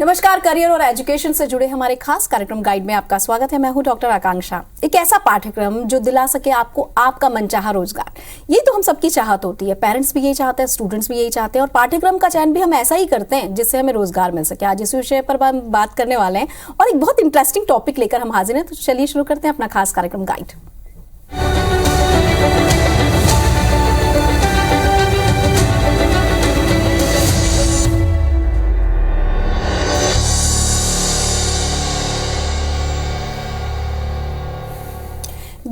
नमस्कार, करियर और एजुकेशन से जुड़े हमारे खास कार्यक्रम गाइड में आपका स्वागत है। मैं हूं डॉक्टर आकांक्षा। एक ऐसा पाठ्यक्रम जो दिला सके आपको आपका मनचाहा रोजगार। ये तो हम सबकी चाहत होती है, पेरेंट्स भी यही चाहते हैं, स्टूडेंट्स भी यही चाहते हैं, और पाठ्यक्रम का चयन भी हम ऐसा ही करते हैं जिससे हमें रोजगार मिल सके। आज इस विषय पर हम बात करने वाले हैं और एक बहुत इंटरेस्टिंग टॉपिक लेकर हम हाजिर हैं। तो चलिए शुरू करते हैं अपना खास कार्यक्रम गाइड।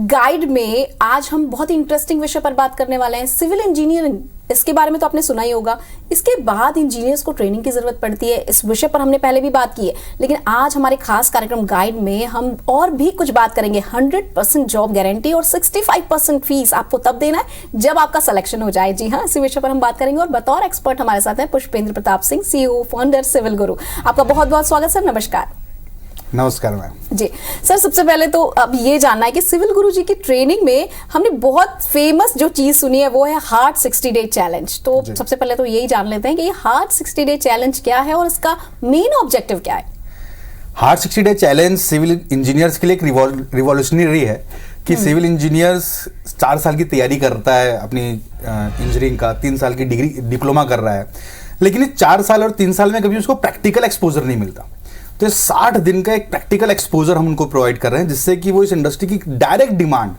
गाइड में आज हम बहुत ही इंटरेस्टिंग विषय पर बात करने वाले हैं, सिविल इंजीनियरिंग। इसके बारे में तो आपने सुना ही होगा। इसके बाद इंजीनियर्स को ट्रेनिंग की जरूरत पड़ती है। इस विषय पर हमने पहले भी बात की है, लेकिन आज हमारे खास कार्यक्रम गाइड में हम और भी कुछ बात करेंगे। 100% जॉब गारंटी और 65% फीस आपको तब देना है जब आपका सिलेक्शन हो जाए। जी हाँ, इसी विषय पर हम बात करेंगे और बतौर एक्सपर्ट हमारे साथ है पुष्पेंद्र प्रताप सिंह, CEO फाउंडर सिविल गुरु। आपका बहुत बहुत स्वागत सर। नमस्कार। नमस्कार मैम जी सर, सबसे पहले तो अब ये जानना है कि सिविल गुरु जी की ट्रेनिंग में हमने बहुत फेमस जो चीज सुनी है वो है हार्ड 60 डे चैलेंज। तो सबसे पहले तो यही जान लेते हैं कि ये हार्ड 60 डे चैलेंज क्या है और इसका मेन ऑब्जेक्टिव क्या है। Hard 60 day challenge civil engineers के लिए एक रिवॉल्यूशनरी है कि सिविल इंजीनियर्स 4 साल की तैयारी करता है अपनी इंजीनियरिंग का, 3 साल की डिग्री डिप्लोमा कर रहा है, लेकिन इस 4 साल और 3 साल में कभी उसको प्रैक्टिकल एक्सपोजर नहीं मिलता। तो 60 दिन का एक प्रैक्टिकल एक्सपोजर हम उनको प्रोवाइड कर रहे हैं, जिससे कि वो इस इंडस्ट्री की डायरेक्ट डिमांड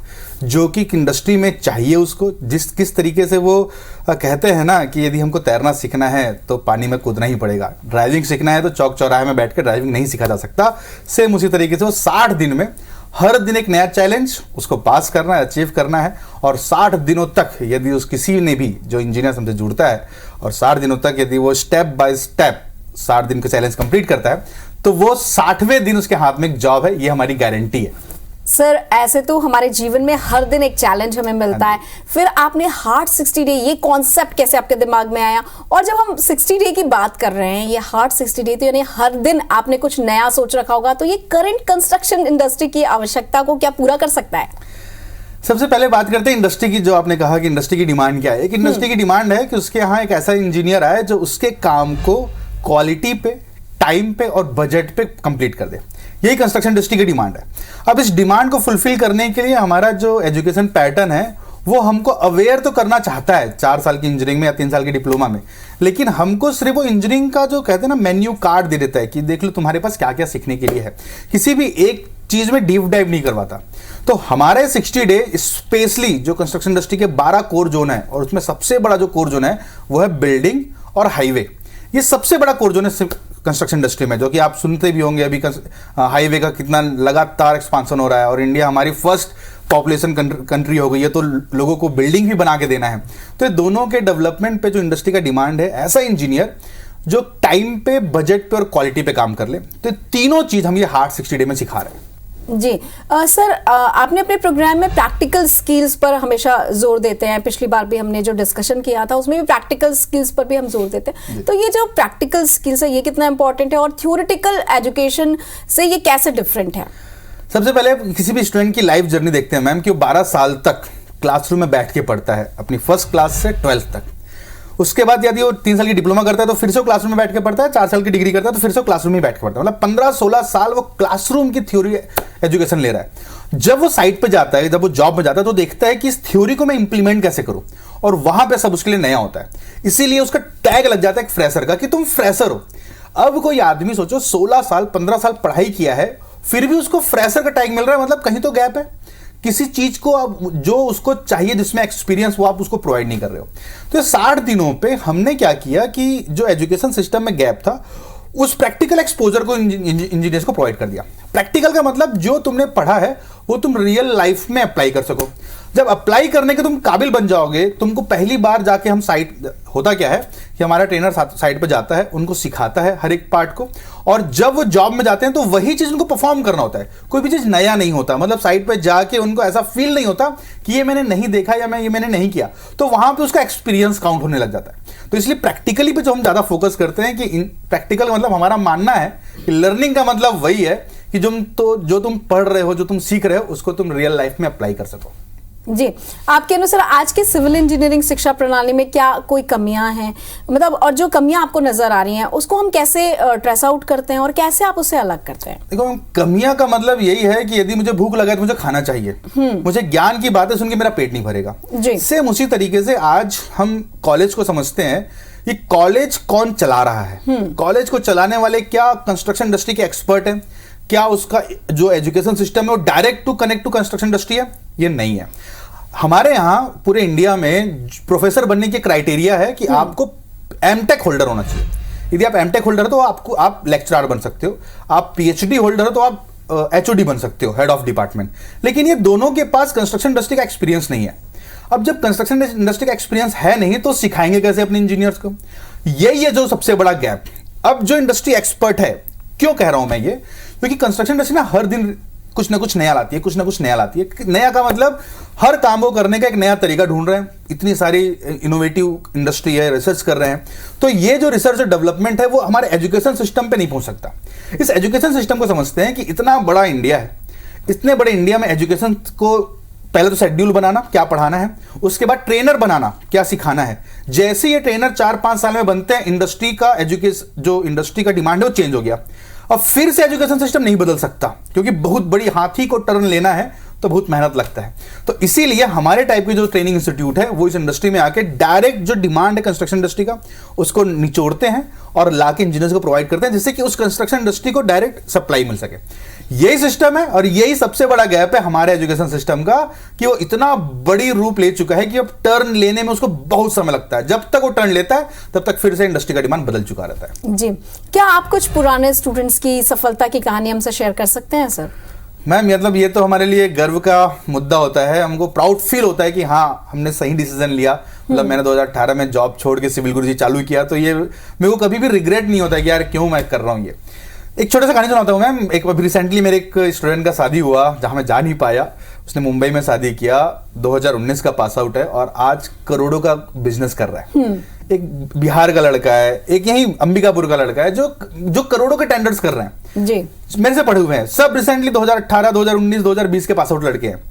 जो कि इंडस्ट्री में चाहिए उसको, किस तरीके से वो कहते हैं ना कि यदि हमको तैरना सीखना है तो पानी में कूदना ही पड़ेगा, ड्राइविंग सीखना है तो चौक चौराहे में बैठ कर ड्राइविंग नहीं सीखा जा सकता। सेम उसी तरीके से वो 60 दिन में हर दिन एक नया चैलेंज उसको पास करना है, अचीव करना है। और 60 दिनों तक यदि उस किसी ने भी जो इंजीनियर हमसे जुड़ता है और 60 दिनों तक यदि वो स्टेप बाय स्टेप 60 दिन का चैलेंज कंप्लीट करता है तो वो 60वें दिन उसके हाथ में एक जॉब है। ये हमारी गारंटी है। सर, ऐसे तो हमारे जीवन में हर दिन एक चैलेंज हमें मिलता है, फिर आपने हार्ड 60 डे ये कॉन्सेप्ट कैसे आपके दिमाग में आया? और जब हम 60 डे की बात कर रहे हैं, ये हार्ड 60 डे तो यानी हर दिन आपने कुछ नया सोच रखा होगा, तो ये करंट कंस्ट्रक्शन इंडस्ट्री की आवश्यकता को क्या पूरा कर सकता है? सबसे पहले बात करते हैं इंडस्ट्री की। जो आपने कहा कि इंडस्ट्री की डिमांड क्या है, एक इंडस्ट्री की डिमांड है कि उसके यहाँ एक ऐसा इंजीनियर आए जो उसके काम को क्वालिटी पे, टाइम पे और बजट पे कंप्लीट कर दे। यही कंस्ट्रक्शन इंडस्ट्री की डिमांड है। अब इस डिमांड को फुलफिल करने के लिए हमारा जो एजुकेशन पैटर्न है वो हमको अवेयर तो करना चाहता है 4 साल की इंजीनियरिंग में या 3 साल की डिप्लोमा में, लेकिन हमको सिर्फ वो इंजीनियरिंग का जो कहते हैं ना मेन्यू कार्ड दे देता है कि देख लो तुम्हारे पास क्या क्या सीखने के लिए है, किसी भी एक चीज में डीप डाइव नहीं करवाता। तो हमारे 60 डे स्पेशली जो कंस्ट्रक्शन इंडस्ट्री के 12 कोर जोन है और उसमें सबसे बड़ा जो कोर जोन है वो है बिल्डिंग और हाईवे। ये सबसे बड़ा कोर जोन है कंस्ट्रक्शन इंडस्ट्री में, जो कि आप सुनते भी होंगे अभी हाईवे का कितना लगातार एक्सपांसन हो रहा है और इंडिया हमारी फर्स्ट पॉपुलेशन कंट्री हो गई है, तो लोगों को बिल्डिंग भी बना के देना है। तो ये दोनों के डेवलपमेंट पे जो इंडस्ट्री का डिमांड है, ऐसा इंजीनियर जो टाइम पे, बजट पे और क्वालिटी पे काम कर ले। तो तीनों चीज हम ये हार्ड 60 डे में सिखा रहे हैं। जी सर, आपने अपने प्रोग्राम में प्रैक्टिकल स्किल्स पर हमेशा जोर देते हैं। पिछली बार भी हमने जो डिस्कशन किया था उसमें भी प्रैक्टिकल स्किल्स पर भी हम जोर देते हैं। तो ये जो प्रैक्टिकल स्किल्स है ये कितना इंपॉर्टेंट है और थ्योरेटिकल एजुकेशन से ये कैसे डिफरेंट है? सबसे पहले किसी भी स्टूडेंट की लाइफ जर्नी देखते हैं मैम कि वो 12 साल तक क्लासरूम में बैठ के पढ़ता है, अपनी फर्स्ट क्लास से 12th तक। उसके बाद यदि वो 3 साल की डिप्लोमा करता है तो फिर से क्लासरूम में बैठ के पढ़ता है, 4 साल की डिग्री करता है तो फिर से क्लासरूम में बैठ के पढ़ता है। मतलब 15-16 साल वो क्लासरूम की थ्योरी एजुकेशन ले रहा है। जब वो साइट पे जाता है, जब वो जॉब में जाता है तो देखता है कि इस थ्योरी को मैं इंप्लीमेंट कैसे करूं, और वहां पे सब उसके लिए नया होता है। इसीलिए उसका टैग लग जाता है एक फ्रेशर का कि तुम फ्रेशर हो। अब कोई आदमी सोचो 16 साल 15 साल पढ़ाई किया है फिर भी उसको फ्रेशर का टैग मिल रहा है, मतलब कहीं तो गैप है। किसी चीज को अब जो उसको चाहिए जिसमें एक्सपीरियंस वो आप उसको प्रोवाइड नहीं कर रहे हो। तो 60 दिनों पे हमने क्या किया कि जो एजुकेशन सिस्टम में गैप था उस प्रैक्टिकल एक्सपोजर को इंजीनियर्स को प्रोवाइड कर दिया। प्रैक्टिकल का मतलब जो तुमने पढ़ा है वो तुम रियल लाइफ में अप्लाई कर सको। जब अप्लाई करने के तुम काबिल बन जाओगे, तुमको पहली बार जाके हम साइट, होता क्या है कि हमारा ट्रेनर साइट पे जाता है, उनको सिखाता है हर एक पार्ट को, और जब वो जॉब में जाते हैं तो वही चीज उनको परफॉर्म करना होता है। कोई भी चीज नया नहीं होता, मतलब साइट पे जाके उनको ऐसा फील नहीं होता कि ये मैंने नहीं देखा या ये मैंने नहीं किया, तो वहां पे उसका एक्सपीरियंस काउंट होने लग जाता है। तो इसलिए प्रैक्टिकली पे जो हम ज्यादा फोकस करते हैं कि प्रैक्टिकल मतलब हमारा मानना है कि लर्निंग का मतलब वही है कि जो तुम पढ़ रहे हो, जो तुम सीख रहे हो, उसको तुम रियल लाइफ में अप्लाई कर सको। जी, आपके अनुसार आज के सिविल इंजीनियरिंग शिक्षा प्रणाली में क्या कोई कमियां हैं, मतलब और जो कमियां आपको नजर आ रही हैं उसको हम कैसे ट्रेस आउट करते हैं और कैसे आप उसे अलग करते हैं? देखो, कमियां का मतलब यही है कि यदि मुझे भूख लगा है तो मुझे खाना चाहिए, मुझे ज्ञान की बातें सुन के मेरा पेट नहीं भरेगा। सेम उसी तरीके से आज हम कॉलेज को समझते हैं कि कॉलेज कौन चला रहा है, कॉलेज को चलाने वाले क्या कंस्ट्रक्शन इंडस्ट्री के एक्सपर्ट हैं, क्या उसका जो एजुकेशन सिस्टम है वो direct to connect to construction industry है, ये नहीं है। हमारे यहाँ पूरे इंडिया में प्रोफेसर बनने की क्राइटेरिया है कि आपको एमटेक होल्डर होना चाहिए। यदि आप एमटेक होल्डर हो तो आप लेक्चरर बन सकते हो, आप पीएचडी होल्डर हो तो आप एचओडी बन सकते हो, हेड ऑफ डिपार्टमेंट। लेकिन ये दोनों के पास कंस्ट्रक्शन इंडस्ट्री का एक्सपीरियंस नहीं है। अब जब कंस्ट्रक्शन इंडस्ट्री का एक्सपीरियंस है नहीं तो सिखाएंगे कैसे अपने इंजीनियर्स को? यही है जो सबसे बड़ा गैप। अब जो इंडस्ट्री एक्सपर्ट है, क्यों कह रहा हूं मैं ये, क्योंकि कंस्ट्रक्शन इंडस्ट्री ना हर दिन कुछ ना कुछ नया लाती है, कुछ ना कुछ नया लाती है। नया का मतलब हर काम को करने का एक नया तरीका ढूंढ रहे हैं। इतनी सारी इनोवेटिव इंडस्ट्री है, रिसर्च कर रहे हैं। तो ये जो रिसर्च और डेवलपमेंट है वो हमारे एजुकेशन सिस्टम पे नहीं पहुंच सकता। इस एजुकेशन सिस्टम को समझते हैं कि इतना बड़ा इंडिया है, इतने बड़े इंडिया में एजुकेशन को पहले तो शेड्यूल बनाना, क्या पढ़ाना है, उसके बाद ट्रेनर बनाना, क्या सिखाना है। जैसे ये ट्रेनर 4-5 साल में बनते हैं, इंडस्ट्री का एजुकेशन, जो इंडस्ट्री का डिमांड है वो चेंज हो गया। अब फिर से एजुकेशन सिस्टम नहीं बदल सकता, क्योंकि बहुत बड़ी हाथी को टर्न लेना है तो बहुत मेहनत लगता है। तो इसीलिए हमारे टाइप के जो ट्रेनिंग इंस्टीट्यूट है वो इस इंडस्ट्री में आके डायरेक्ट जो डिमांड है कंस्ट्रक्शन इंडस्ट्री का उसको निचोड़ते हैं और लाके इंजीनियर्स को प्रोवाइड करते हैं, जिससे कि उस कंस्ट्रक्शन इंडस्ट्री को डायरेक्ट सप्लाई मिल सके। यही सिस्टम है और यही सबसे बड़ा गैप है हमारे एजुकेशन सिस्टम का, कि वो इतना बड़ी रूप ले चुका है कि अब टर्न लेने में उसको बहुत समय लगता है। जब तक वो टर्न लेता है तब तक फिर से इंडस्ट्री का डिमांड बदल चुका रहता है। जी, क्या आप कुछ पुराने स्टूडेंट्स की सफलता की कहानी हमसे शेयर कर सकते हैं सर? मैम, मतलब ये तो हमारे लिए गर्व का मुद्दा होता है। हमको प्राउड फील होता है कि हाँ, हमने सही डिसीजन लिया। मतलब मैंने 2018 में जॉब छोड़ के सिविल गुरुजी चालू किया, तो ये मेरे को कभी भी रिग्रेट नहीं होता कि यार क्यों मैं कर रहा हूँ ये। एक छोटा सा कहानी सुनाता हूँ मैम। एक रिसेंटली मेरे एक स्टूडेंट का शादी हुआ जहाँ मैं जा नहीं पाया। उसने मुंबई में शादी किया, 2019 का पास आउट है और आज करोड़ों का बिजनेस कर रहा है। एक बिहार का लड़का है, एक यही अंबिकापुर का लड़का है जो करोड़ों के टेंडर्स कर रहे हैं जी। मेरे से पढ़े हुए हैं सब। रिसेंटली 2018, 2019, 2020 के पास आउट लड़के हैं।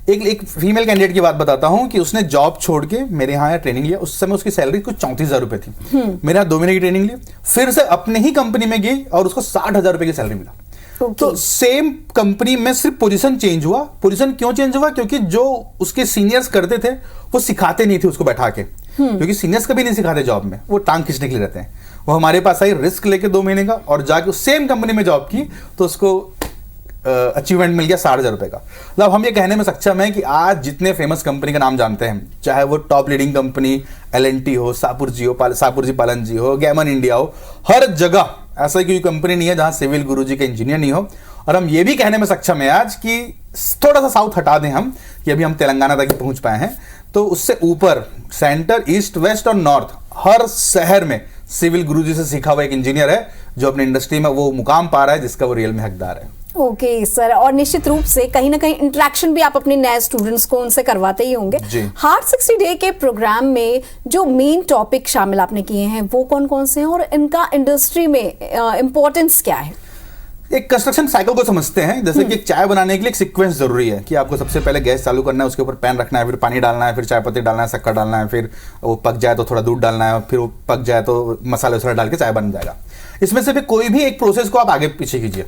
एक फीमेल कैंडिडेट की बात बताता हूं कि उसने जॉब छोड़ के मेरे यहाँ ट्रेनिंग लिया। उस समय उसकी सैलरी कुछ 34,000 रुपए थी। मेरे यहाँ 2 महीने की ट्रेनिंग ली, फिर से अपने ही कंपनी में गई और उसको 60,000 रुपए की सैलरी मिला। तो सेम कंपनी में सिर्फ पोजीशन चेंज हुआ। पोजीशन क्यों चेंज हुआ? क्योंकि जो उसके सीनियर्स करते थे वो सिखाते नहीं थे उसको बैठा के, क्योंकि सीनियर्स कभी नहीं सिखाते जॉब में, वो टांग खींचने के लिए रहते हैं। वो हमारे पास आई रिस्क लेके 2 महीने का और जाके सेम कंपनी में जॉब की तो उसको अचीवमेंट मिल गया 60,000 रुपए का। मतलब हम ये कहने में सक्षम है कि आज जितने फेमस कंपनी का नाम जानते हैं, चाहे वो टॉप लीडिंग कंपनी L&T हो, सापुरजी पालन हो, गैमन इंडिया हो, हर जगह ऐसा कोई कंपनी नहीं है जहां सिविल गुरुजी के इंजीनियर नहीं हो। और हम ये भी कहने में सक्षम है आज कि थोड़ा सा साउथ हटा दें हम, कि अभी हम तेलंगाना तक ही पहुंच पाए हैं, तो उससे ऊपर सेंटर, ईस्ट, वेस्ट और नॉर्थ हर शहर में सिविल गुरुजी से सीखा हुआ एक इंजीनियर है जो अपनी इंडस्ट्री में वो मुकाम पा रहा है जिसका वो रियल में हकदार है। ओके सर, और निश्चित रूप से कहीं ना कहीं इंटरेक्शन भी आप अपने नए स्टूडेंट्स को उनसे करवाते ही होंगे। हार्ड 60 डे के प्रोग्राम में जो मेन टॉपिक शामिल आपने किए हैं वो कौन कौन से हैं और इनका इंडस्ट्री में इंपॉर्टेंस क्या है? एक कंस्ट्रक्शन साइकिल को समझते हैं। जैसे कि एक चाय बनाने के लिए एक सीक्वेंस जरूरी है कि आपको सबसे पहले गैस चालू करना है, उसके ऊपर पैन रखना है, फिर पानी डालना है, फिर चाय पत्ती डालना है, शक्कर डालना है, फिर वो पक जाए तो थोड़ा दूध डालना है, फिर वो पक जाए तो मसाले वसाले डाल के चाय बन जाएगा। इसमें से भी कोई भी एक प्रोसेस को आप आगे पीछे कीजिए।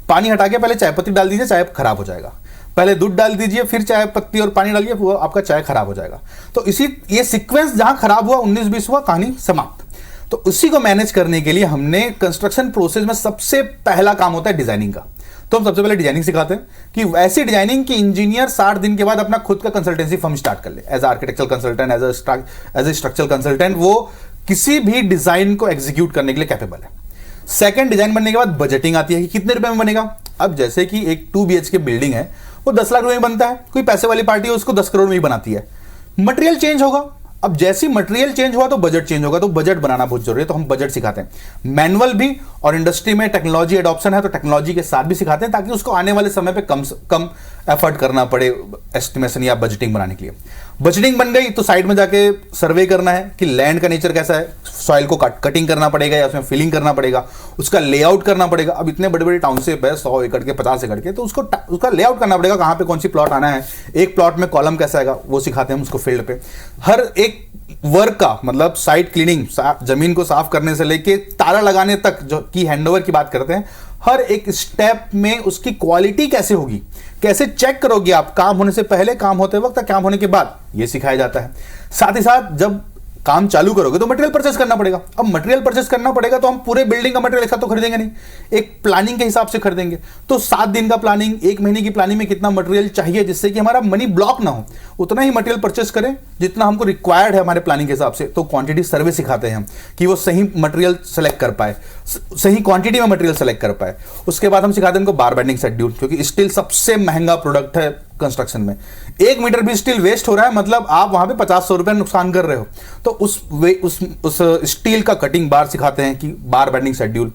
पानी हटा के पहले चाय पत्ती डाल दीजिए, चाय खराब हो जाएगा। पहले दूध डाल दीजिए, फिर चाय पत्ती और पानी डालिए, वो आपका चाय खराब हो जाएगा। तो ये सीक्वेंस जहां खराब हुआ, 19-20 हुआ, कहानी समाप्त। तो उसी को मैनेज करने के लिए हमने कंस्ट्रक्शन प्रोसेस में सबसे पहला काम होता है डिजाइनिंग का। तो हम सबसे पहले डिजाइनिंग सिखाते हैं कि ऐसी डिजाइनिंग की इंजीनियर 60 दिन के बाद अपना खुद का कंसल्टेंसी फर्म स्टार्ट कर ले। As architectural consultant, as a structural consultant, वो किसी भी डिजाइन को एग्जीक्यूट करने के लिए कैपेबल है। सेकंड, डिजाइन बनने के बाद बजटिंग आती है कि कितने रुपए में बनेगा। अब जैसे कि एक 2 BHK बिल्डिंग है, वो 10 लाख रुपए में बनता है। कोई पैसे वाली पार्टी है उसको 10 करोड़ में ही बनाती है। मटेरियल चेंज होगा, अब जैसी मटेरियल चेंज हुआ तो बजट चेंज होगा, तो बजट बनाना बहुत जरूरी है। तो हम बजट सिखाते हैं, मैनुअल भी, और इंडस्ट्री में टेक्नोलॉजी एडॉप्शन है तो टेक्नोलॉजी के साथ भी सिखाते हैं, ताकि उसको आने वाले समय पे कम एफर्ट करना पड़े एस्टिमेशन या बजटिंग बनाने के लिए। बजटिंग बन गई तो साइड में जाके सर्वे करना है कि लैंड का नेचर कैसा है, सॉइल को कटिंग करना पड़ेगा या उसमें फिलिंग करना पड़ेगा, उसका लेआउट करना पड़ेगा। अब इतने बड़े बड़े टाउनशिप है 100 एकड़ के 50 एकड़ के, तो उसका लेआउट करना पड़ेगा, कहाँ पे कौन सी प्लॉट आना है, एक प्लॉट में कॉलम कैसा आएगा वो सिखाते हैं उसको फील्ड पे। हर एक वर्क का मतलब साइट क्लीनिंग, जमीन को साफ करने से लेके ताला लगाने तक जो की हैंडओवर की बात करते हैं, हर एक स्टेप में उसकी क्वालिटी कैसे होगी, कैसे चेक करोगे आप, काम होने से पहले, काम होते वक्त, काम होने के बाद, ये सिखाया जाता है। साथ ही साथ जब काम चालू करोगे तो मटेरियल परचेस करना पड़ेगा। अब मटेरियल परचेस करना पड़ेगा तो हम पूरे बिल्डिंग का मटेरियल एक साथ तो खरीदेंगे नहीं, एक प्लानिंग के हिसाब से खरीदेंगे। तो 7 दिन का प्लानिंग, 1 महीने की प्लानिंग में कितना मटेरियल चाहिए जिससे कि हमारा मनी ब्लॉक ना हो, उतना ही मटेरियल परचेस करें जितना हमको रिक्वायर्ड है हमारे प्लानिंग के हिसाब से। तो क्वांटिटी सर्वे सिखाते हैं हम कि वो सही मटेरियल सेलेक्ट कर पाए, सही क्वांटिटी में मटेरियल सेलेक्ट कर पाए। उसके बाद हम सिखाते हैं उनको बार बेंडिंग शेड्यूल, क्योंकि स्टील सबसे महंगा प्रोडक्ट है कंस्ट्रक्शन में। 1 मीटर भी स्टील वेस्ट हो रहा है मतलब आप वहां पे 50-100 रुपए नुकसान कर रहे हो। तो उस स्टील का कटिंग बार सिखाते हैं कि बार बेंडिंग शेड्यूल।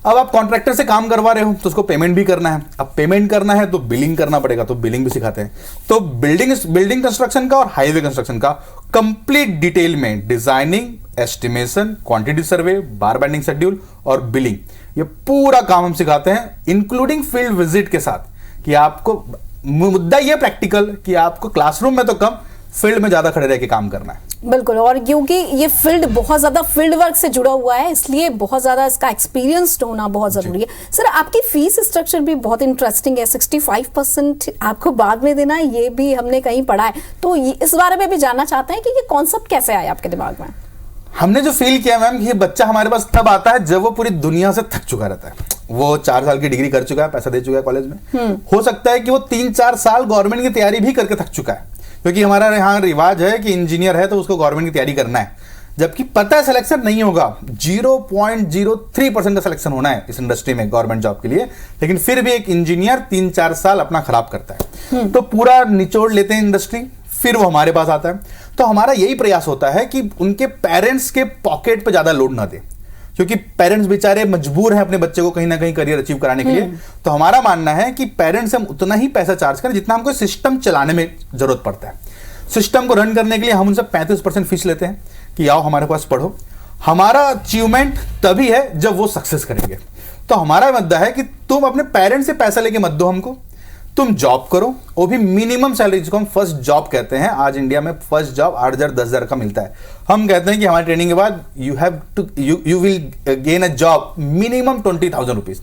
अब आप कॉन्ट्रैक्टर से काम करवा रहे हो तो उसको पेमेंट भी करना है, अब पेमेंट करना है तो बिलिंग करना पड़ेगा, तो बिलिंग भी सिखाते हैं। तो बिल्डिंग कंस्ट्रक्शन का और हाईवे कंस्ट्रक्शन का कंप्लीट डिटेल में डिजाइनिंग, एस्टिमेशन, क्वांटिटी सर्वे, बार बेंडिंग शेड्यूल और बिलिंग, ये पूरा काम हम सिखाते हैं इंक्लूडिंग फील्ड विजिट के साथ। कि आपको मुद्दा ये प्रैक्टिकल कि आपको क्लासरूम में तो कम, फील्ड में ज्यादा खड़े रह के काम करना है। बिल्कुल, और क्योंकि ये फील्ड बहुत ज्यादा फील्ड वर्क से जुड़ा हुआ है इसलिए बहुत ज्यादा इसका एक्सपीरियंस होना बहुत जरूरी है। सर आपकी फीस स्ट्रक्चर भी बहुत इंटरेस्टिंग है, 65% आपको बाद में देना है, ये भी हमने कहीं पढ़ा है। तो इस बारे में भी जानना चाहते हैं कि ये कॉन्सेप्ट कैसे आया आपके दिमाग में? हमने जो फील किया मैम, ये बच्चा हमारे पास तब आता है जब वो पूरी दुनिया से थक चुका रहता है। वो 4 साल की डिग्री कर चुका है, पैसा दे चुका है कॉलेज में, हो सकता है कि वो 3-4 साल गवर्नमेंट की तैयारी भी करके थक चुका है, क्योंकि हमारा यहाँ रिवाज है कि इंजीनियर है तो उसको गवर्नमेंट की तैयारी करना है, जबकि पता है सिलेक्शन नहीं होगा, 0.03% का सिलेक्शन होना है इस इंडस्ट्री में गवर्नमेंट जॉब के लिए, लेकिन फिर भी एक इंजीनियर 3-4 साल अपना खराब करता है। तो पूरा निचोड़ लेते हैं इंडस्ट्री, फिर वो हमारे पास आता है। तो हमारा यही प्रयास होता है कि उनके पेरेंट्स के पॉकेट पे ज्यादा लोड ना दे, क्योंकि पेरेंट्स बेचारे मजबूर हैं अपने बच्चे को कहीं ना कहीं करियर अचीव कराने के लिए। तो हमारा मानना है कि पेरेंट्स हम उतना ही पैसा चार्ज करें जितना हमको सिस्टम चलाने में जरूरत पड़ता है। सिस्टम को रन करने के लिए हम उनसे 35% फीस लेते हैं कि आओ हमारे पास पढ़ो। हमारा अचीवमेंट तभी है जब वो सक्सेस करेंगे। तो हमारा मुद्दा है कि तुम अपने पेरेंट्स से पैसा लेके मत दो हमको, तुम जॉब करो, वो भी मिनिमम सैलरी जिसको हम फर्स्ट जॉब कहते हैं। आज इंडिया में फर्स्ट जॉब 8,000-10,000 का मिलता है। हम कहते हैं कि हमारी ट्रेनिंग के बाद you will gain a job minimum 20,000 rupees,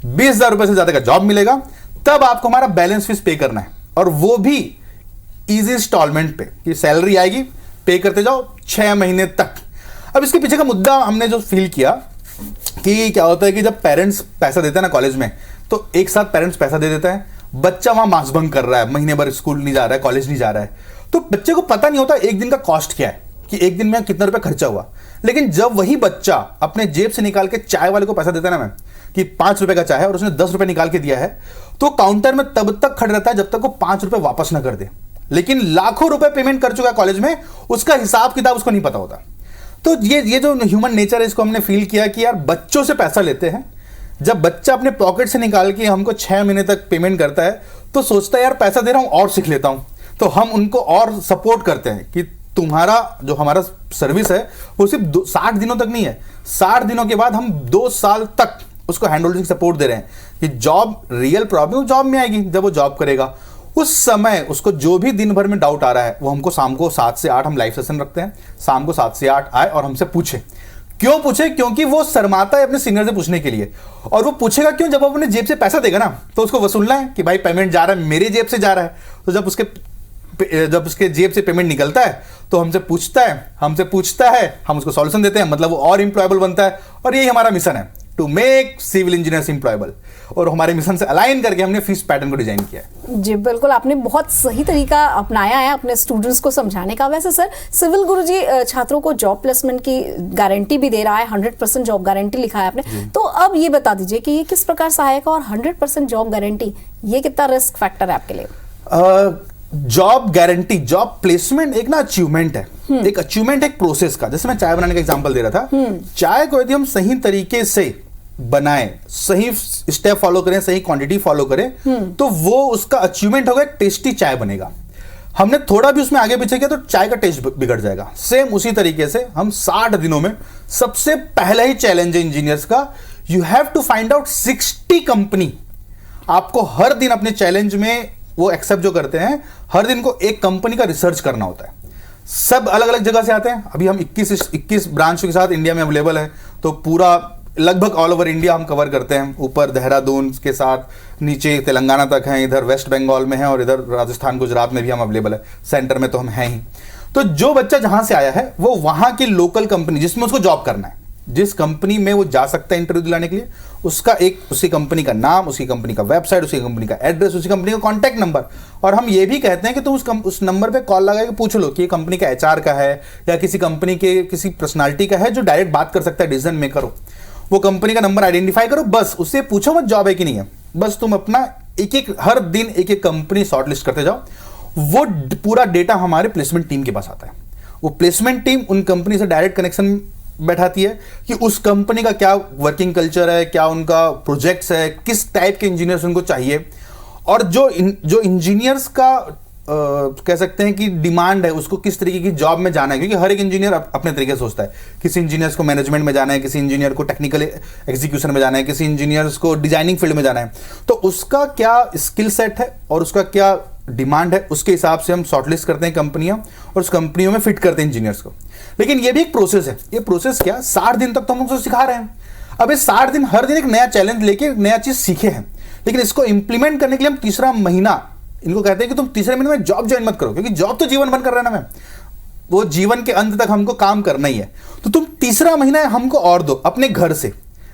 20,000 रुपए से ज्यादा का जॉब मिलेगा, तब आपको हमारा बैलेंस फीस पे करना है, और वो भी इजी इंस्टॉलमेंट पे, कि सैलरी आएगी पे करते जाओ 6 महीने तक। अब इसके पीछे का मुद्दा हमने जो फील किया कि क्या होता है कि जब पेरेंट्स पैसा देते हैं ना कॉलेज में, तो एक साथ पेरेंट्स पैसा दे देता है, बच्चा वहां मास भंग कर रहा है, महीने भर स्कूल नहीं जा रहा है, कॉलेज नहीं जा रहा है, तो बच्चे को पता नहीं होता एक दिन का कॉस्ट क्या है, कि एक दिन में कितना रुपया खर्चा हुआ। लेकिन जब वही बच्चा अपने जेब से निकाल के चाय वाले को पैसा देता है ना मैम, कि 5 रुपए का चाय है और उसने 10 रुपए निकाल के दिया है, तो काउंटर में तब तक खड़ा रहता है जब तक वो 5 रुपए वापस ना कर दे। लेकिन लाखों रुपए पेमेंट कर चुका है कॉलेज में, उसका हिसाब किताब उसको नहीं पता होता। तो ये जो ह्यूमन नेचर है, इसको हमने फील किया कि यार बच्चों से पैसा लेते हैं, जब बच्चा अपने पॉकेट से निकाल के हमको 6 महीने तक पेमेंट करता है तो सोचता है यार पैसा दे रहा हूं और सीख लेता हूं। तो हम उनको और सपोर्ट करते हैं कि तुम्हारा जो हमारा सर्विस है वो सिर्फ 60 दिनों तक नहीं है, 60 दिनों के बाद हम 2 साल तक उसको हैंड होल्डिंग सपोर्ट दे रहे हैं कि जॉब रियल प्रॉब्लम जॉब में आएगी। जब वो जॉब करेगा उस समय उसको जो भी दिन भर में डाउट आ रहा है वो हमको शाम को 7 से 8 हम लाइव सेशन रखते हैं, शाम को 7 से 8 आए और हमसे पूछे। क्यों पूछे? क्योंकि वो शर्माता है अपने सीनियर से पूछने के लिए, और वो पूछेगा क्यों? जब वो अपने जेब से पैसा देगा ना तो उसको वसूलना है कि भाई पेमेंट जा रहा है, मेरे जेब से जा रहा है। तो जब उसके जेब से पेमेंट निकलता है तो हमसे पूछता है, हम उसको सॉल्यूशन देते हैं, मतलब वो और इंप्लॉयबल बनता है। और यही हमारा मिशन है, टू मेक सिविल इंजीनियर्स इंप्लॉयबल। और हमारे मिशन से अलाइन करके हमने फीस पैटर्न को डिजाइन किया है। जी बिल्कुल, आपने बहुत सही तरीका अपनाया है अपने स्टूडेंट्स को समझाने का। वैसे सर, सिविल गुरुजी छात्रों को जॉब प्लेसमेंट की गारंटी भी दे रहा है, 100% जॉब गारंटी लिखा है आपने। तो अब ये बता दीजिए कि ये किस प्रकार सहायक है, और 100% जॉब गारंटी ये कितना रिस्क फैक्टर है आपके लिए? जॉब गारंटी, जॉब प्लेसमेंट एक ना अचीवमेंट है, एक अचीवमेंट एक प्रोसेस का। जैसे मैं चाय बनाने का एग्जांपल दे रहा था, चाय को यदि हम सही तरीके से बनाएं, सही स्टेप फॉलो करें, सही क्वांटिटी फॉलो करें, तो वो उसका अचीवमेंट होगा, टेस्टी चाय बनेगा। हमने थोड़ा भी उसमें आगे पीछे किया तो चाय का टेस्ट बिगड़ जाएगा। सेम उसी तरीके से हम 60 दिनों में सबसे पहला ही चैलेंज है इंजीनियर्स का, you have to find out 60 company. आपको हर दिन अपने चैलेंज में वो एक्सेप्ट जो करते हैं, हर दिन को एक कंपनी का रिसर्च करना होता है। सब अलग अलग जगह से आते हैं। अभी हम 21 ब्रांच के साथ इंडिया में अवेलेबल है, तो पूरा लगभग ऑल ओवर इंडिया हम कवर करते हैं। ऊपर देहरादून के साथ, नीचे तेलंगाना तक हैं, इधर वेस्ट बंगाल में है और इधर राजस्थान गुजरात में भी हम अवेलेबल है। सेंटर में तो हम हैं ही। तो जो बच्चा जहां से आया है वो वहां की लोकल कंपनी जिसमें उसको जॉब करना है, जिस कंपनी में वो जा सकता है इंटरव्यू दिलाने के लिए, उसका एक उसी कंपनी का नाम, उसी कंपनी का वेबसाइट, उसी कंपनी का एड्रेस, उसी कंपनी का कॉन्टैक्ट नंबर। और हम ये भी कहते हैं कि तुम उस नंबर पे कॉल लगा के पूछ लो कि ये कंपनी का एचआर का है या किसी कंपनी के किसी पर्सनालिटी का है जो डायरेक्ट बात कर सकता है डिसीजन मेकर हो। वो कंपनी का नंबर आइडेंटिफाई करो, बस उससे पूछो मत जॉब है कि नहीं है। बस तुम अपना एक हर दिन एक कंपनी शॉर्टलिस्ट करते जाओ। वो पूरा डेटा हमारे प्लेसमेंट टीम के पास आता है। वो प्लेसमेंट टीम उन कंपनी से डायरेक्ट कनेक्शन बैठाती है कि उस कंपनी का क्या वर्किंग कल्चर है, क्या उनका प्रोजेक्ट्स है, किस टाइप के इंजीनियर्स उनको चाहिए, और जो इंजीनियर्स का कह सकते हैं कि डिमांड है, उसको किस तरीके की जॉब में जाना है। क्योंकि हर एक इंजीनियर अपने तरीके से सोचता है। किसी इंजीनियर्स को मैनेजमेंट में जाना है, किसी इंजीनियर को टेक्निकल एग्जीक्यूशन में जाना है, किसी इंजीनियर्स को डिजाइनिंग फील्ड में जाना है। तो उसका क्या स्किल सेट है और उसका क्या डिमांड है, उसके हिसाब से हम शॉर्टलिस्ट करते हैं कंपनियां और उस कंपनियों में फिट करते हैं इंजीनियर्स को। लेकिन ये भी एक प्रोसेस है। ये प्रोसेस क्या, 60 दिन तक तो हम उनको सिखा रहे हैं। अब ये 60 दिन हर दिन एक नया चैलेंज लेके नया चीज सीखे हैं। लेकिन इसको इंप्लीमेंट करने के लिए हम तीसरा महीना इनको कहते हैं कि तुम तीसरे महीने में जॉब ज्वाइन मत करो, क्योंकि जॉब तो जीवन भर कर रहा है ना मैम, वो जीवन के अंत तक हमको काम करना ही है। तो तुम तीसरा महीना हमको और दो। अपने घर से,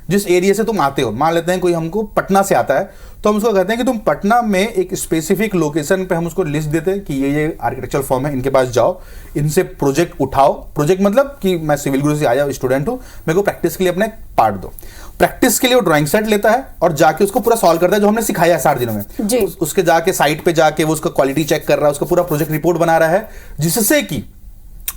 जिस एरिया से तुम आते हो, मान लेते हैं कोई हमको पटना से आता है, तो हम उसको कहते हैं कि तुम पटना में एक स्पेसिफिक लोकेशन पे हम उसको लिस्ट देते हैं कि ये आर्किटेक्चरल फर्म है, इनके पास जाओ, इनसे प्रोजेक्ट उठाओ। प्रोजेक्ट मतलब कि मैं सिविल गुरु से आया स्टूडेंट हूँ, मेरे को प्रैक्टिस के लिए अपने पार्ट दो। प्रैक्टिस के लिए वो ड्राइंग सेट लेता है और जाके उसको पूरा सॉल्व करता है जो हमने सिखाया 60 दिनों में। उसके जाके साइट पे जाके वो उसका क्वालिटी चेक कर रहा है, उसका पूरा प्रोजेक्ट रिपोर्ट बना रहा है, जिससे कि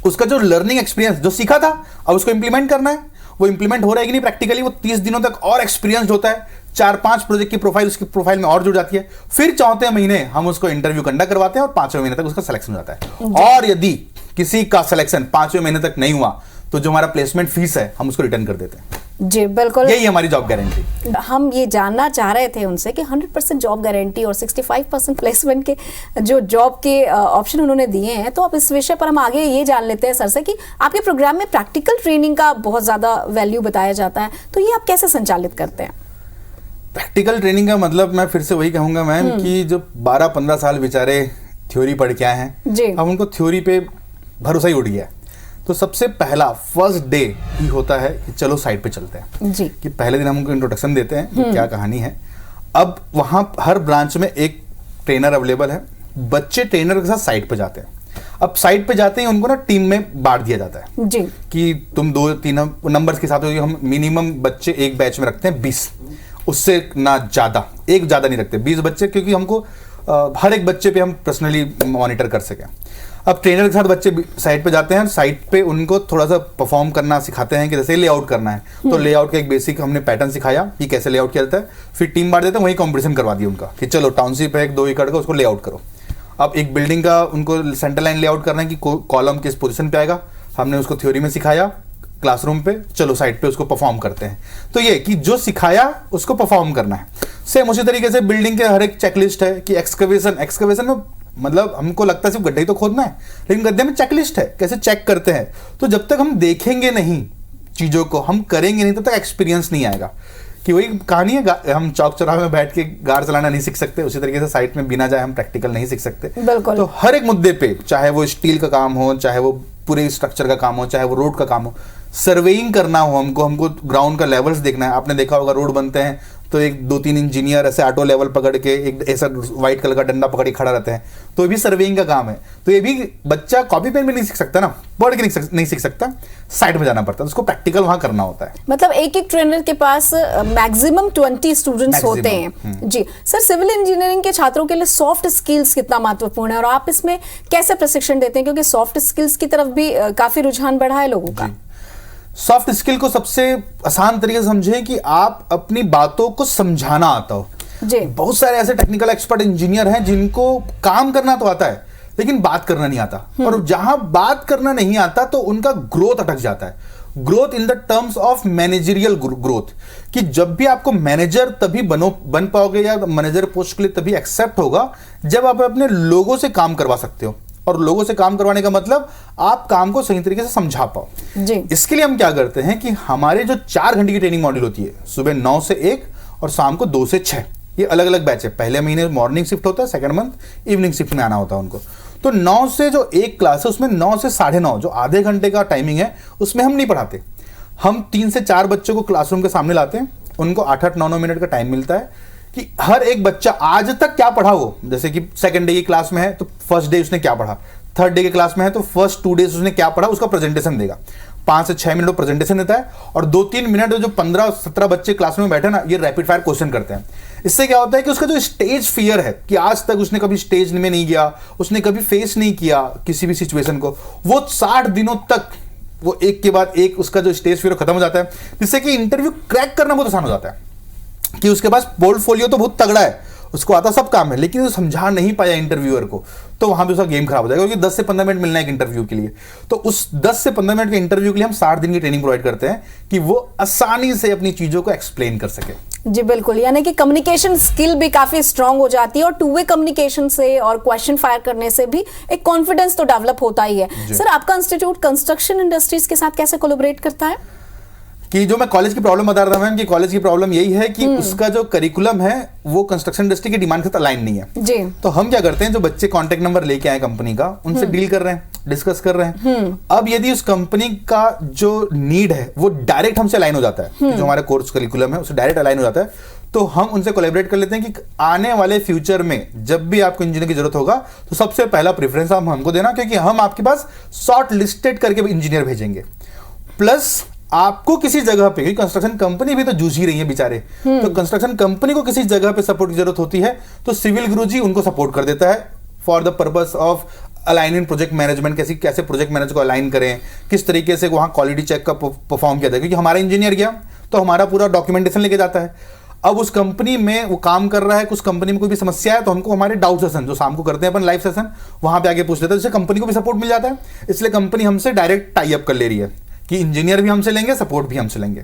उसका जो लर्निंग एक्सपीरियंस जो सीखा था अब उसको इंप्लीमेंट करना है। वो इंप्लीमेंट हो रहा है कि नहीं प्रैक्टिकली, वो 30 दिनों तक और एक्सपीरियंस्ड होता है। 4-5 प्रोजेक्ट की प्रोफाइल उसकी प्रोफाइल में और जुड़ जाती है। फिर 4वें महीने हम उसको इंटरव्यू कंडक्ट करवाते हैं और 5वें महीने तक उसका सिलेक्शन हो जाता है। और यदि किसी का सिलेक्शन 5वें महीने तक नहीं हुआ तो जो हमारा प्लेसमेंट फीस है हम उसको रिटर्न कर देते हैं। जी बिल्कुल, यही हमारी जॉब गारंटी। हम ये जानना चाह रहे थे उनसे कि 100% जॉब गारंटी और 65% प्लेसमेंट के जो जॉब के ऑप्शन उन्होंने दिए हैं, तो अब इस विषय पर हम आगे ये जान लेते हैं सर से कि आपके प्रोग्राम में प्रैक्टिकल ट्रेनिंग का बहुत ज्यादा वैल्यू बताया जाता है, तो ये आप कैसे संचालित करते हैं? प्रैक्टिकल ट्रेनिंग का मतलब मैं फिर से वही कहूंगा मैम कि जो 12-15 साल बेचारे थ्योरी पढ़ के आए हैं, अब उनको थ्योरी पे भरोसा ही उठ गया। तो सबसे पहला फर्स्ट डे ही होता है कि चलो साइट पे चलते हैं जी। कि पहले दिन हम उनको इंट्रोडक्शन देते हैं कि क्या कहानी है। अब वहां हर ब्रांच में एक ट्रेनर अवेलेबल है। बच्चे ट्रेनर के साथ साइट पे जाते हैं। अब साइट पे जाते ही उनको ना टीम में बांट दिया जाता है जी कि तुम 2-3 नंबर्स के साथ हो। हम मिनिमम बच्चे एक बैच में रखते हैं 20, उससे ना ज्यादा, एक ज्यादा नहीं रखते, 20 बच्चे, क्योंकि हमको हर एक बच्चे पे हम पर्सनली मॉनिटर कर सकें। अब ट्रेनर के साथ बच्चे साइट पे जाते हैं, साइट पे उनको थोड़ा सा परफॉर्म करना सिखाते हैं कि जैसे लेआउट करना है, तो लेआउट का एक बेसिक हमने पैटर्न सिखाया कि कैसे लेआउट किया जाता है। फिर टीम बांट देते हैं, वही कंपटीशन करवा दिया उनका कि चलो टाउनशिप है 2 एकड़ का, उसको लेआउट करो। अब एक बिल्डिंग का उनको सेंटर लाइन लेआउट करना है कि कॉलम किस पोजीशन पे आएगा, हमने उसको थ्योरी में सिखाया। क्लासरूम पे चलो साइट पे उसको परफॉर्म करते हैं। तो ये कि जो सिखाया उसको परफॉर्म करना है। सेम उसी तरीके से बिल्डिंग के हर एक चेकलिस्ट है कि एक्सकवेशन में मतलब हमको लगता है सिर्फ गड्ढे ही तो खोदना है, लेकिन गड्ढे में चेकलिस्ट है, कैसे चेक करते हैं। तो जब तक हम देखेंगे नहीं चीजों को, हम करेंगे नहीं, तब तक एक्सपीरियंस नहीं आएगा। कि वही कहानी है, हम चौक चौराहे में बैठ के गाड़ चलाना नहीं सीख सकते, उसी तरीके से साइट में बिना जाए हम प्रैक्टिकल नहीं सीख सकते। तो हर एक मुद्दे पे, चाहे वो स्टील का काम हो, चाहे वो पूरे स्ट्रक्चर का काम हो, चाहे वो रोड का काम हो, सर्वेइंग करना हो, हमको ग्राउंड का लेवल्स देखना है। आपने देखा होगा रोड बनते हैं तो 1-2-3 इंजीनियर ऐसे ऑटो लेवल पकड़ के एक ऐसा व्हाइट कलर का डंडा पकड़ के खड़ा रहते हैं, तो ये भी सर्वेइंग का काम है। तो ये भी बच्चा कॉपी पेन में नहीं सीख सकता ना, पढ़ के नहीं सीख सकता, साइट में जाना पड़ता है, उसको प्रैक्टिकल वहां करना होता है। मतलब एक ट्रेनर के पास मैक्सिमम 20 स्टूडेंट्स होते हैं। जी सर, सिविल इंजीनियरिंग के छात्रों के लिए सॉफ्ट स्किल्स कितना महत्वपूर्ण है और आप इसमें कैसे प्रशिक्षण देते हैं, क्योंकि सॉफ्ट स्किल्स की तरफ भी काफी रुझान बढ़ा है लोगों का? सॉफ्ट स्किल को सबसे आसान तरीके से समझें कि आप अपनी बातों को समझाना आता हो। जी। बहुत सारे ऐसे टेक्निकल एक्सपर्ट इंजीनियर हैं जिनको काम करना तो आता है, लेकिन बात करना नहीं आता, और जहां बात करना नहीं आता तो उनका ग्रोथ अटक जाता है। Growth in the terms of managerial growth, कि जब भी आपको मैनेजर तभी बन पाओगे या मैनेजर पोस्ट के लिए तभी एक्सेप्ट होगा जब आप अपने लोगों से काम करवा सकते हो। और लोगों से काम करवाने का मतलब आप काम को सही तरीके से समझा पाओ जी। इसके लिए हम क्या करते हैं कि हमारे जो 4 घंटे की ट्रेनिंग मॉड्यूल होती है, सुबह 9 से 1 और शाम को 2 से 6, ये अलग अलग बैच है। पहले महीने मॉर्निंग शिफ्ट होता है, सेकंड मंथ इवनिंग शिफ्ट में आना होता है उनको। तो 9 से जो एक क्लास है उसमें 9 से 9:30 जो आधे घंटे का टाइमिंग है उसमें हम नहीं पढ़ाते। हम 3 से 4 बच्चों को क्लासरूम के सामने लाते हैं, उनको 8-8, 9-9 मिनट का टाइम मिलता है कि हर एक बच्चा आज तक क्या पढ़ा वो, जैसे कि सेकंड डे की क्लास में है तो फर्स्ट डे उसने क्या पढ़ा, थर्ड डे की क्लास में है तो फर्स्ट 2 डेज उसने क्या पढ़ा, उसका प्रेजेंटेशन देगा। 5 से 6 मिनट प्रेजेंटेशन देता है और 2-3 मिनट जो 15-17 बच्चे क्लास में बैठे ना, ये रैपिड फायर क्वेश्चन करते हैं। इससे क्या होता है कि उसका जो स्टेज फियर है कि आज तक उसने कभी स्टेज में नहीं गया, उसने कभी फेस नहीं किया किसी भी सिचुएशन को, वो 60 दिनों तक वो एक के बाद एक उसका जो स्टेज फियर खत्म हो जाता है, जिससे कि इंटरव्यू क्रैक करना बहुत आसान हो जाता है। कि उसके पास पोर्टफोलियो तो बहुत तगड़ा है, उसको आता सब काम है, लेकिन वो समझा नहीं पाया इंटरव्यूअर को, तो वहां पे उसका गेम खराब हो जाएगा। क्योंकि 10 से 15 मिनट मिलना है एक इंटरव्यू के लिए, तो उस 10 से 15 मिनट के इंटरव्यू के लिए हम 60 दिन की ट्रेनिंग प्रोवाइड करते हैं कि वो आसानी से अपनी चीजों को एक्सप्लेन कर सके। जी बिल्कुल, यानी कि कम्युनिकेशन स्किल भी काफी स्ट्रांग हो जाती है और 2 वे कम्युनिकेशन से और क्वेश्चन फायर करने से भी एक कॉन्फिडेंस तो डेवलप होता ही है। सर, आपका इंस्टीट्यूट कंस्ट्रक्शन इंडस्ट्रीज के साथ कैसे कोलैबोरेट करता है? कि जो मैं कॉलेज की प्रॉब्लम बता रहा था मैम, कि कॉलेज की प्रॉब्लम यही है कि उसका जो करिकुलम है वो कंस्ट्रक्शन इंडस्ट्री की डिमांड के साथ अलाइन नहीं है जी। तो हम क्या करते हैं, जो बच्चे कांटेक्ट नंबर लेके आए कंपनी का, उनसे डील कर रहे हैं, डिस्कस कर रहे हैं। अब यदि उस कंपनी का जो नीड है वो डायरेक्ट हमसे अलाइन हो जाता है, जो हमारा कोर्स करिकुलम है उससे डायरेक्ट अलाइन हो जाता है, तो हम उनसे कोलैबोरेट कर लेते हैं कि आने वाले फ्यूचर में जब भी आपको इंजीनियर की जरूरत होगा तो सबसे पहला प्रेफरेंस आप हमको देना, क्योंकि हम आपके पास शॉर्ट लिस्टेड करके इंजीनियर भेजेंगे। प्लस आपको किसी जगह पे, कंस्ट्रक्शन कंपनी भी तो जूझ ही रही है बेचारे, तो कंस्ट्रक्शन कंपनी को किसी जगह पे सपोर्ट की जरूरत होती है तो सिविल गुरुजी उनको सपोर्ट कर देता है for the purpose of aligning project management. कैसे प्रोजेक्ट मैनेजर को अलाइन करें, किस तरीके से वहां क्वालिटी चेक का परफॉर्म किया जाए, क्योंकि हमारा इंजीनियर गया तो हमारा पूरा डॉक्यूमेंटेशन लेके जाता है। अब उस कंपनी में वो काम कर रहा है, कुछ कंपनी में कोई भी समस्या है तो हमको हमारे डाउट सेशन जो शाम को करते हैं अपन लाइव सेशन, वहां पे आके पूछ लेते हैं, जिससे कंपनी को भी सपोर्ट मिल जाता है। इसलिए कंपनी हमसे डायरेक्ट टाई अप कर ले रही है कि इंजीनियर भी हमसे लेंगे, सपोर्ट भी हमसे लेंगे।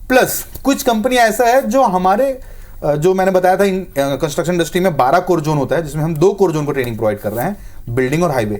प्लस कुछ कंपनी ऐसा है जो हमारे जो मैंने बताया था कंस्ट्रक्शन इंडस्ट्री में 12 कोर जोन होता है, जिसमें हम 2 कोर जोन को ट्रेनिंग प्रोवाइड कर रहे हैं, बिल्डिंग और हाईवे।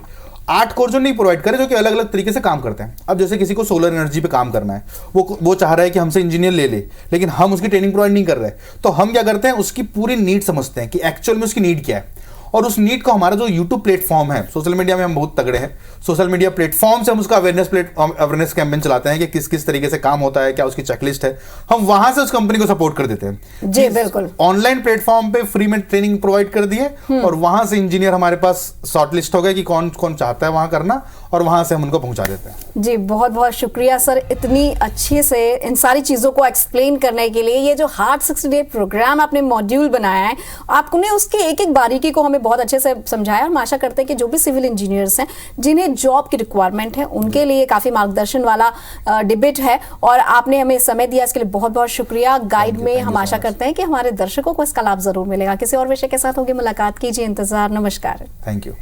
8 कोर जोन नहीं प्रोवाइड करें जो कि अलग अलग तरीके से काम करते हैं। अब जैसे किसी को सोलर एनर्जी पे काम करना है, वो चाह रहा है कि हमसे इंजीनियर ले ले, लेकिन हम उसकी ट्रेनिंग प्रोवाइड नहीं कर रहे, तो हम क्या करते हैं, उसकी पूरी नीड समझते हैं कि एक्चुअल में उसकी नीड क्या है, और उस नीड को हमारा जो यूट्यूब प्लेटफॉर्म है, सोशल मीडिया में हम बहुत तगड़े हैं, सोशल मीडिया प्लेटफॉर्म से हम उसका अवेयरनेस कैंपेन चलाते हैं कि किस किस तरीके से काम होता है, क्या उसकी चेकलिस्ट है, हम वहां से उस कंपनी को सपोर्ट कर देते हैं। जी बिल्कुल, ऑनलाइन प्लेटफॉर्म पे फ्री में ट्रेनिंग प्रोवाइड कर दिए और वहां से इंजीनियर हमारे पास शॉर्टलिस्ट हो गए कि कौन कौन चाहता है वहां करना, और वहां से हम उनको पहुंचा देते हैं। जी बहुत बहुत शुक्रिया सर, इतनी अच्छी से इन सारी चीज़ों को एक्सप्लेन करने के लिए। ये जो हार्ड 60 डे प्रोग्राम आपने मॉड्यूल बनाया है, आपने उसकी एक एक बारीकी को हमें बहुत अच्छे से समझाया, और हम आशा करते हैं कि जो भी सिविल इंजीनियर्स हैं जिन्हें जॉब की रिक्वायरमेंट है उनके लिए काफ़ी मार्गदर्शन वाला डिबेट है, और आपने हमें समय दिया, इसके लिए बहुत बहुत शुक्रिया। गाइड में हम आशा करते हैं कि हमारे दर्शकों को इसका लाभ जरूर मिलेगा। किसी और विषय के साथ होगी मुलाकात, कीजिए इंतजार। नमस्कार। Thank you.